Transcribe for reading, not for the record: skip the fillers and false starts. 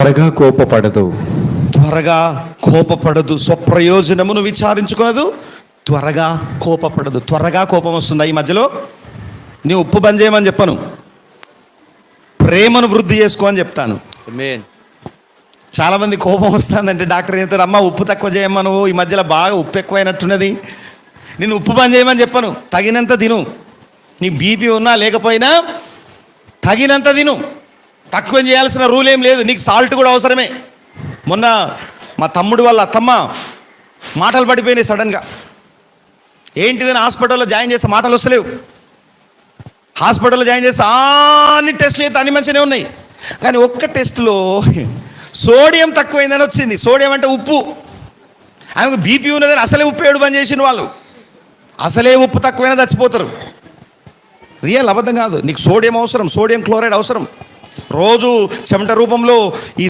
త్వరగా కోపపడదు. త్వరగా కోపపడదు. స్వప్రయోజనమును విచారించుకొనదు. త్వరగా కోపపడదు. త్వరగా కోపం వస్తుందా ఈ మధ్యలో? నీ ఉప్పు బంద్ చేయమని చెప్పను, ప్రేమను వృద్ధి చేసుకో అని చెప్తాను. చాలామంది కోపం వస్తుందంటే డాక్టర్ ఏం చెప్తారు, అమ్మ ఉప్పు తక్కువ చేయమ్మా, నువ్వు ఈ మధ్యలో బాగా ఉప్పు ఎక్కువైనట్టున్నది. నేను ఉప్పు బంద్ చేయమని చెప్పను, తగినంత తిను. నీ బీపీ ఉన్నా లేకపోయినా తగినంత తిను. తక్కువ చేయాల్సిన రూల్ ఏం లేదు. నీకు సాల్ట్ కూడా అవసరమే. మొన్న మా తమ్ముడు వాళ్ళ అత్తమ్మ మాటలు పడిపోయినాయి సడన్గా. ఏంటిదని హాస్పిటల్లో జాయిన్ చేస్తే మాటలు వస్తలేవు. హాస్పిటల్లో జాయిన్ చేస్తే అన్ని టెస్టులు అయితే అన్ని మంచిగానే ఉన్నాయి, కానీ ఒక్క టెస్టులో సోడియం తక్కువైందని వచ్చింది. సోడియం అంటే ఉప్పు. ఆమెకు బీపీ ఉన్నదని అసలే ఉప్పు ఏడు బంద్ చేసిన వాళ్ళు. అసలే ఉప్పు తక్కువైనా చచ్చిపోతారు. రియల్, అబద్ధం కాదు. నీకు సోడియం అవసరం, సోడియం క్లోరైడ్ అవసరం. రోజు చెమట రూపంలో ఈ